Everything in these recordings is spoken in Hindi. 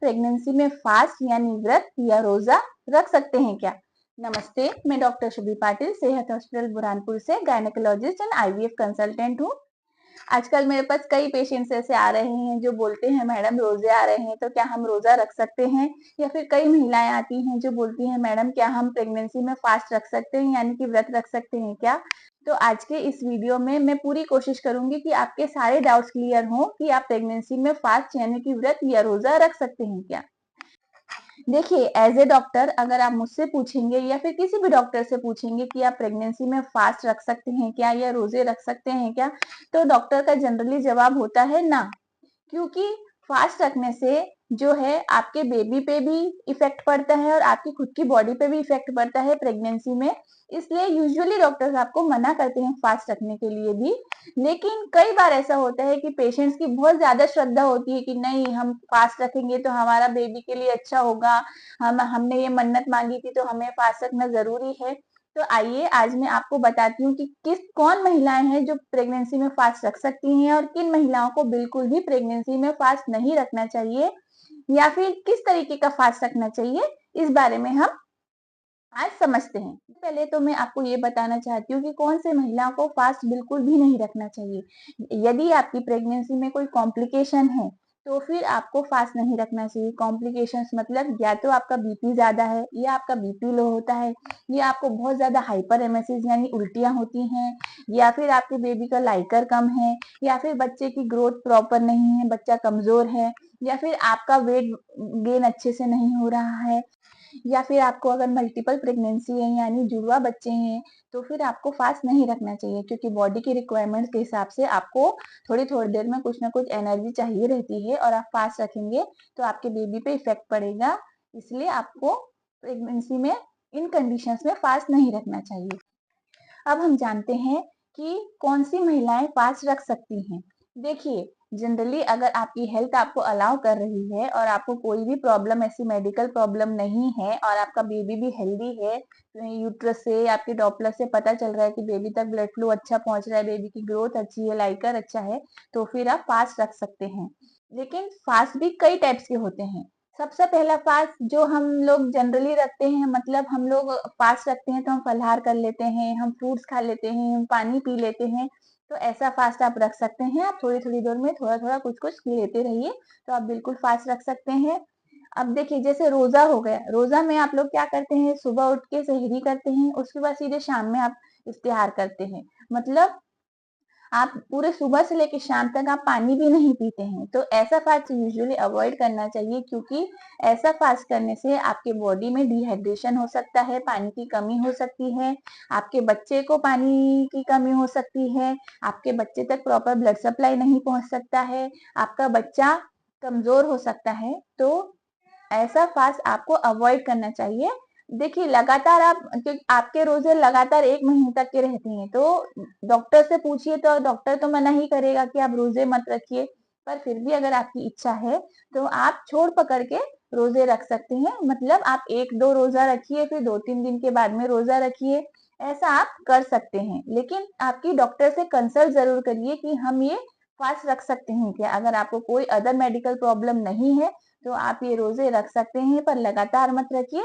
प्रेगनेंसी में फास्ट यानी व्रत या रोजा रख सकते हैं क्या? नमस्ते, मैं डॉक्टर शुभी पाटिल, सेहत हॉस्पिटल बुरहानपुर से गायनेकोलॉजिस्ट एंड आईवीएफ कंसल्टेंट हूँ। आजकल मेरे पास कई पेशेंट्स ऐसे आ रहे हैं जो बोलते हैं मैडम रोजे आ रहे हैं तो क्या हम रोजा रख सकते हैं? या फिर कई महिलाएं आती हैं जो बोलती हैं मैडम क्या हम प्रेगनेंसी में फास्ट रख सकते हैं यानी कि व्रत रख सकते हैं क्या? तो आज के इस वीडियो में मैं पूरी कोशिश करूंगी कि आपके सारे डाउट्स क्लियर हों कि आप प्रेगनेंसी में फास्ट यानी कि व्रत या रोजा रख सकते हैं क्या। देखिए, एज ए डॉक्टर अगर आप मुझसे पूछेंगे या फिर किसी भी डॉक्टर से पूछेंगे कि आप प्रेगनेंसी में फास्ट रख सकते हैं क्या या रोजे रख सकते हैं क्या, तो डॉक्टर का जनरली जवाब होता है ना। क्योंकि फास्ट रखने से जो है आपके बेबी पे भी इफेक्ट पड़ता है और आपकी खुद की बॉडी पे भी इफेक्ट पड़ता है प्रेगनेंसी में। इसलिए यूजुअली डॉक्टर्स आपको मना करते हैं फास्ट रखने के लिए भी। लेकिन कई बार ऐसा होता है कि पेशेंट्स की बहुत ज्यादा श्रद्धा होती है कि नहीं हम फास्ट रखेंगे तो हमारा बेबी के लिए अच्छा होगा, हमने ये मन्नत मांगी थी तो हमें फास्ट रखना जरूरी है। तो आइए आज मैं आपको बताती हूँ कि कौन महिलाएं हैं जो प्रेगनेंसी में फास्ट रख सकती हैं और किन महिलाओं को बिल्कुल भी प्रेगनेंसी में फास्ट नहीं रखना चाहिए या फिर किस तरीके का फास्ट रखना चाहिए, इस बारे में हम आज समझते हैं। पहले तो मैं आपको ये बताना चाहती हूँ कि कौन से महिलाओं को फास्ट बिल्कुल भी नहीं रखना चाहिए। यदि आपकी प्रेगनेंसी में कोई कॉम्प्लिकेशन है तो फिर आपको फास्ट नहीं रखना चाहिए। कॉम्प्लिकेशंस मतलब या तो आपका बीपी ज्यादा है या आपका बीपी लो होता है या आपको बहुत ज्यादा हाइपर एमेसिस यानी उल्टियां होती हैं या फिर आपके बेबी का लाइकर कम है या फिर बच्चे की ग्रोथ प्रॉपर नहीं है, बच्चा कमजोर है या फिर आपका वेट गेन अच्छे से नहीं हो रहा है या फिर आपको अगर मल्टीपल प्रेगनेंसी है यानी जुड़वा बच्चे हैं तो फिर आपको फास्ट नहीं रखना चाहिए। क्योंकि बॉडी की रिक्वायरमेंट्स के हिसाब से आपको थोड़ी थोड़ी देर में कुछ ना कुछ एनर्जी चाहिए रहती है और आप फास्ट रखेंगे तो आपके बेबी पे इफेक्ट पड़ेगा। इसलिए आपको प्रेगनेंसी में इन कंडीशंस में फास्ट नहीं रखना चाहिए। अब हम जानते हैं कि कौन सी महिलाएं फास्ट रख सकती हैं। देखिए, जनरली अगर आपकी हेल्थ आपको अलाउ कर रही है और आपको कोई भी प्रॉब्लम ऐसी मेडिकल प्रॉब्लम नहीं है और आपका बेबी भी हेल्दी है, तो यूट्रस से आपके डॉपलर से पता चल रहा है कि बेबी तक ब्लड फ्लो अच्छा पहुंच रहा है, बेबी की ग्रोथ अच्छी है, लाइकर अच्छा है, तो फिर आप फास्ट रख सकते हैं। लेकिन फास्ट भी कई टाइप्स के होते हैं। सबसे पहला फास्ट जो हम लोग जनरली रखते हैं, मतलब हम लोग फास्ट रखते हैं तो हम फलाहार कर लेते हैं, हम फ्रूट्स खा लेते हैं, हम पानी पी लेते हैं। तो ऐसा फास्ट आप रख सकते हैं। आप थोड़ी थोड़ी देर में थोड़ा थोड़ा कुछ कुछ लेते रहिए तो आप बिल्कुल फास्ट रख सकते हैं। अब देखिए, जैसे रोजा हो गया, रोजा में आप लोग क्या करते हैं, सुबह उठ के सेहरी करते हैं, उसके बाद सीधे शाम में आप इफ्तिहार करते हैं। मतलब आप पूरे सुबह से लेकर शाम तक आप पानी भी नहीं पीते हैं। तो ऐसा फास्ट यूजुअली अवॉइड करना चाहिए क्योंकि ऐसा फास्ट करने से आपके बॉडी में डिहाइड्रेशन हो सकता है, पानी की कमी हो सकती है, आपके बच्चे को पानी की कमी हो सकती है, आपके बच्चे तक प्रॉपर ब्लड सप्लाई नहीं पहुंच सकता है, आपका बच्चा कमजोर हो सकता है। तो ऐसा फास्ट आपको अवॉइड करना चाहिए। देखिए, लगातार आप, क्योंकि आपके रोजे लगातार 1 महीने तक के रहते हैं, तो डॉक्टर से पूछिए तो डॉक्टर तो मना ही करेगा कि आप रोजे मत रखिए। पर फिर भी अगर आपकी इच्छा है तो आप छोड़ पकड़ के रोजे रख सकते हैं। मतलब आप 1-2 रोजा रखिए, फिर 2-3 दिन के बाद में रोजा रखिए, ऐसा आप कर सकते हैं। लेकिन आपकी डॉक्टर से कंसल्ट जरूर करिए कि हम ये फास्ट रख सकते हैं क्या। अगर आपको कोई अदर मेडिकल प्रॉब्लम नहीं है तो आप ये रोजे रख सकते हैं, पर लगातार मत रखिए।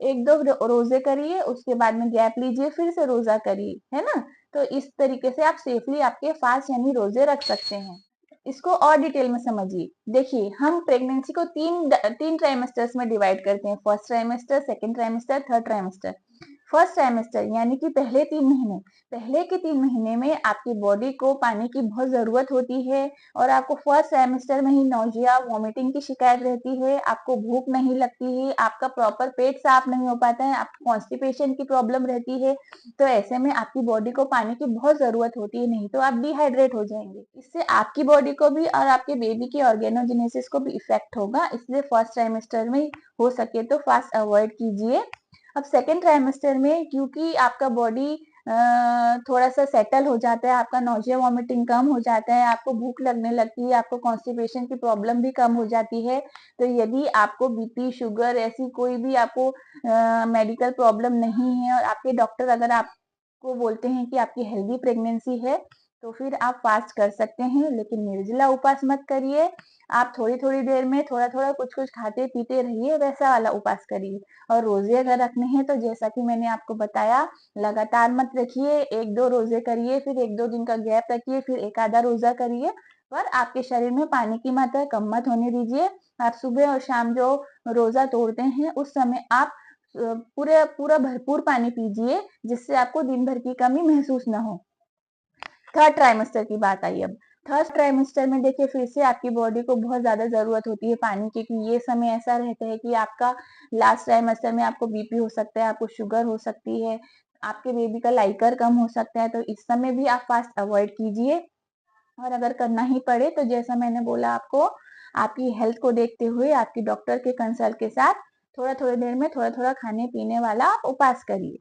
1-2 रोजे करिए, उसके बाद में गैप लीजिए, फिर से रोजा करिए, है ना। तो इस तरीके से आप सेफली आपके फास्ट यानी रोजे रख सकते हैं। इसको और डिटेल में समझिए। देखिए, हम प्रेगनेंसी को तीन ट्राइमेस्टर्स में डिवाइड करते हैं, first trimester, second trimester, third trimester. First trimester यानी कि पहले 3 महीने, पहले के 3 महीने में आपकी बॉडी को पानी की बहुत जरूरत होती है और आपको फर्स्ट ट्राइमेस्टर में ही नौजिया, वॉमिटिंग की शिकायत रहती है, आपको भूख नहीं लगती है, आपका प्रॉपर पेट साफ नहीं हो पाता है, आपको कॉन्स्टिपेशन की प्रॉब्लम रहती है। तो ऐसे में आपकी बॉडी को पानी की बहुत जरूरत होती है, नहीं तो आप डिहाइड्रेट हो जाएंगे। इससे आपकी बॉडी को भी और आपके बेबी की ऑर्गेनोजेनेसिस को भी इफेक्ट होगा। इसलिए फर्स्ट ट्राइमेस्टर में हो सके तो फास्ट अवॉइड कीजिए। अब सेकेंड ट्राइमेस्टर में क्योंकि आपका बॉडी थोड़ा सा सेटल हो जाता है, आपका नौजिया वॉमिटिंग कम हो जाता है, आपको भूख लगने लगती है, आपको कॉन्स्टिपेशन की प्रॉब्लम भी कम हो जाती है। तो यदि आपको बीपी, शुगर, ऐसी कोई भी आपको मेडिकल प्रॉब्लम नहीं है और आपके डॉक्टर अगर आपको बोलते हैं कि आपकी हेल्दी प्रेगनेंसी है तो फिर आप फास्ट कर सकते हैं। लेकिन निर्जला उपवास मत करिए। आप थोड़ी थोड़ी देर में थोड़ा थोड़ा कुछ कुछ खाते पीते रहिए, वैसा वाला उपास करिए। और रोजे अगर रखने हैं तो जैसा कि मैंने आपको बताया, लगातार मत रखिए, 1-2 रोजे करिए, फिर 1-2 दिन का गैप रखिए, फिर एक आधा रोजा करिए, पर आपके शरीर में पानी की मात्रा कम मत होने दीजिए। आप सुबह और शाम जो रोजा तोड़ते हैं उस समय आप पूरा भरपूर पानी पीजिए, जिससे आपको दिन भर की कमी महसूस ना हो। थर्ड ट्राइमेस्टर की बात आई अब। थर्ड ट्राइमेस्टर में देखिए फिर से आपकी बॉडी को बहुत ज्यादा जरूरत होती है पानी की, क्योंकि ये समय ऐसा रहता है कि आपका लास्ट ट्राइमेस्टर में आपको बीपी हो सकता है, आपको शुगर हो सकती है, आपके बेबी का लाइकर कम हो सकता है, तो इस समय भी आप फास्ट अवॉइड कीजिए। और अगर करना ही पड़े तो जैसा मैंने बोला आपको, आपकी हेल्थ को देखते हुए आपकी डॉक्टर के कंसल्ट के साथ थोड़ा थोड़ी देर में थोड़ा थोड़ा खाने पीने वाला आप उपास करिए।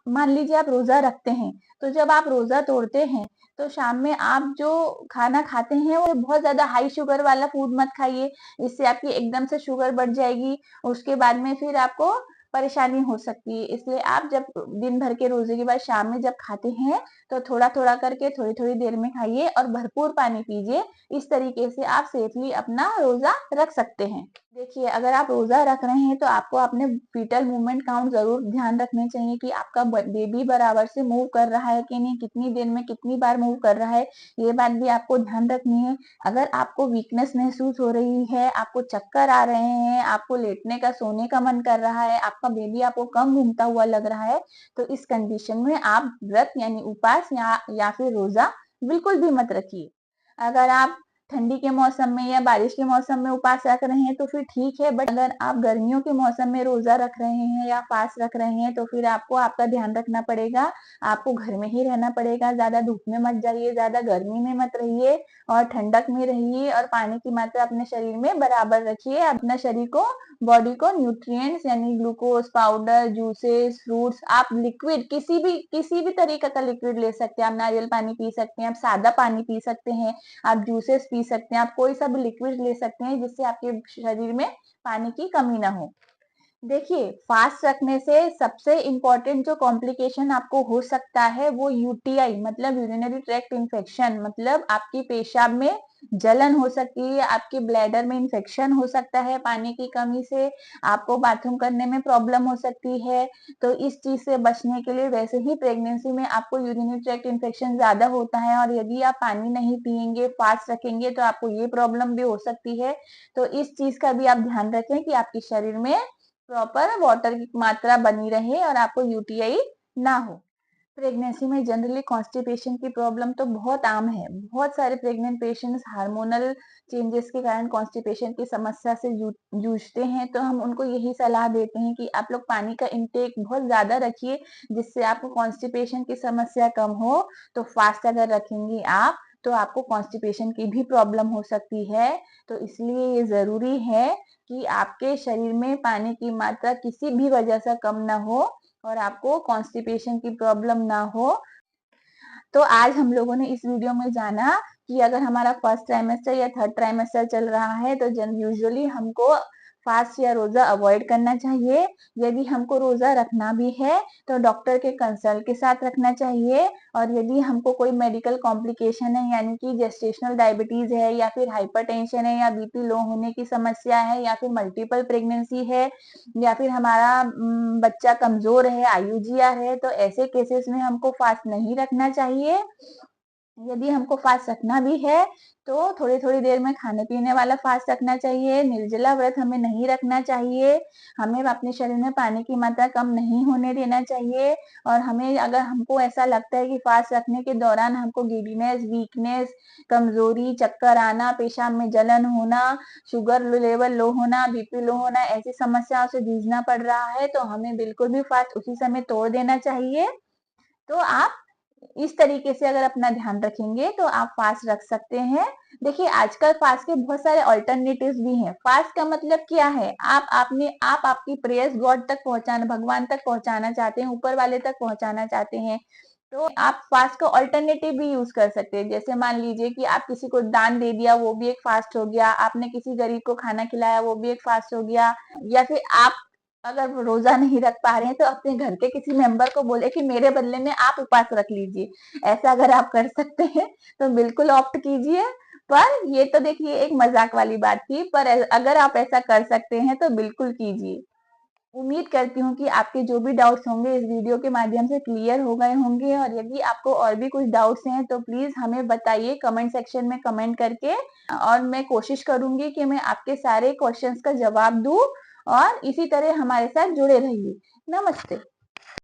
मान लीजिए आप रोजा रखते हैं, तो जब आप रोजा तोड़ते हैं तो शाम में आप जो खाना खाते हैं वो बहुत ज्यादा हाई शुगर वाला फूड मत खाइए, इससे आपकी एकदम से शुगर बढ़ जाएगी, उसके बाद में फिर आपको परेशानी हो सकती है। इसलिए आप जब दिन भर के रोजे के बाद शाम में जब खाते हैं तो थोड़ा थोड़ा करके थोड़ी थोड़ी देर में खाइए और भरपूर पानी पीजिए। इस तरीके से आप सेफली अपना रोजा रख सकते हैं। देखिए, अगर आप रोजा रख रहे हैं तो आपको अपने फीटल मूवमेंट काउंट जरूर ध्यान रखने चाहिए कि आपका बेबी बराबर से मूव कर रहा है कि नहीं, कितनी देर में कितनी बार मूव कर रहा है, ये बात भी आपको ध्यान रखनी है। अगर आपको वीकनेस महसूस हो रही है, आपको चक्कर आ रहे हैं, आपको लेटने का सोने का मन कर रहा है, आपका बेबी आपको कम घूमता हुआ लग रहा है, तो इस कंडीशन में आप व्रत यानी उपास या फिर रोजा बिल्कुल भी मत रखिए। अगर आप ठंडी के मौसम में या बारिश के मौसम में उपास रख रहे हैं तो फिर ठीक है, बट अगर आप गर्मियों के मौसम में रोजा रख रहे हैं या फास्ट रख रहे हैं तो फिर आपको आपका ध्यान रखना पड़ेगा। आपको घर में ही रहना पड़ेगा, ज्यादा धूप में मत जाइए, ज्यादा गर्मी में मत रहिए, और ठंडक में रहिए, और पानी की मात्रा अपने शरीर में बराबर रखिए। अपना शरीर को, बॉडी को न्यूट्रिएंट्स यानी ग्लूकोज पाउडर, जूसेस, फ्रूट्स, आप लिक्विड किसी भी तरीके का लिक्विड ले सकते हैं। आप नारियल पानी पी सकते हैं, आप सादा पानी पी सकते हैं, आप जूसेस पी सकते हैं, आप कोई सा भी लिक्विड ले सकते हैं जिससे आपके शरीर में पानी की कमी ना हो। देखिए, फास्ट रखने से सबसे इम्पोर्टेंट जो कॉम्प्लिकेशन आपको हो सकता है वो यूटीआई मतलब यूरिनरी ट्रैक्ट इन्फेक्शन, मतलब आपकी पेशाब में जलन हो सकती है, आपके ब्लैडर में इन्फेक्शन हो सकता है, पानी की कमी से आपको बाथरूम करने में प्रॉब्लम हो सकती है। तो इस चीज से बचने के लिए, वैसे ही प्रेगनेंसी में आपको यूरिनरी ट्रैक्ट इन्फेक्शन ज्यादा होता है, और यदि आप पानी नहीं पिएंगे, फास्ट रखेंगे, तो आपको ये प्रॉब्लम भी हो सकती है। तो इस चीज का भी आप ध्यान रखें कि आपके शरीर में प्रॉपर वाटर की मात्रा बनी रहे और आपको यूटीआई ना हो। प्रेगनेंसी में जनरली कॉन्स्टिपेशन की प्रॉब्लम तो बहुत आम है। बहुत सारे प्रेग्नेंट पेशेंट्स हार्मोनल चेंजेस के कारण कॉन्स्टिपेशन की समस्या से जूझते हैं, तो हम उनको यही सलाह देते हैं कि आप लोग पानी का इंटेक बहुत ज्यादा रखिए, जिससे आपको कॉन्स्टिपेशन की समस्या कम हो। तो फास्ट अगर रखेंगे आप तो आपको कॉन्स्टिपेशन की भी प्रॉब्लम हो सकती है। तो इसलिए ये जरूरी है कि आपके शरीर में पानी की मात्रा किसी भी वजह से कम ना हो और आपको कॉन्स्टिपेशन की प्रॉब्लम ना हो। तो आज हम लोगों ने इस वीडियो में जाना कि अगर हमारा फर्स्ट ट्राइमेस्टर या थर्ड ट्राइमेस्टर चल रहा है तो यूजुअली हमको फास्ट या रोजा अवॉइड करना चाहिए। यदि हमको रोजा रखना भी है तो डॉक्टर के कंसल्ट के साथ रखना चाहिए। और यदि हमको कोई मेडिकल कॉम्प्लिकेशन है, यानी कि जेस्टेशनल डायबिटीज है, या फिर हाइपरटेंशन है, या बीपी लो होने की समस्या है, या फिर मल्टीपल प्रेगनेंसी है, या फिर हमारा बच्चा कमजोर है, आयुजिया है, तो ऐसे केसेस में हमको फास्ट नहीं रखना चाहिए। यदि हमको फास्ट रखना भी है तो थोड़ी थोड़ी देर में खाने पीने वाला फास्ट रखना चाहिए। निर्जला व्रत हमें नहीं रखना चाहिए। हमें अपने शरीर में पानी की मात्रा कम नहीं होने देना चाहिए। और हमें, अगर हमको ऐसा लगता है कि फास्ट रखने के दौरान हमको गिडीनेस, वीकनेस, कमजोरी, चक्कर आना, पेशाब में जलन होना, शुगर लेवल लो होना, बीपी लो होना, ऐसी समस्याओं से जूझना पड़ रहा है, तो हमें बिल्कुल भी फास्ट उसी समय तोड़ देना चाहिए। तो आप इस तरीके से अगर अपना ध्यान रखेंगे तो आप फास्ट रख सकते हैं। देखिए, आजकल फास्ट के बहुत सारे ऑल्टरनेटिव्स भी हैं। फास्ट का मतलब क्या है, आप आपकी प्रेयर्स गॉड तक पहुंचाना, भगवान तक पहुंचाना चाहते हैं, ऊपर वाले तक पहुंचाना चाहते हैं, तो आप फास्ट का ऑल्टरनेटिव भी यूज कर सकते हैं। जैसे मान लीजिए कि आप किसी को दान दे दिया, वो भी एक फास्ट हो गया। आपने किसी गरीब को खाना खिलाया, वो भी एक फास्ट हो गया। या फिर आप अगर रोजा नहीं रख पा रहे हैं तो अपने घर के किसी मेंबर को बोले कि मेरे बदले में आप उपवास रख लीजिए। ऐसा अगर आप कर सकते हैं तो बिल्कुल ऑप्ट कीजिए। पर ये तो देखिए एक मजाक वाली बात थी, पर अगर आप ऐसा कर सकते हैं तो बिल्कुल कीजिए। उम्मीद करती हूँ कि आपके जो भी डाउट्स होंगे इस वीडियो के माध्यम से क्लियर हो गए होंगे, और यदि आपको और भी कुछ डाउट्स हैं तो प्लीज हमें बताइए कमेंट सेक्शन में कमेंट करके, और मैं कोशिश करूंगी कि मैं आपके सारे क्वेश्चंस का जवाब दूं। और इसी तरह हमारे साथ जुड़े रहिए। नमस्ते।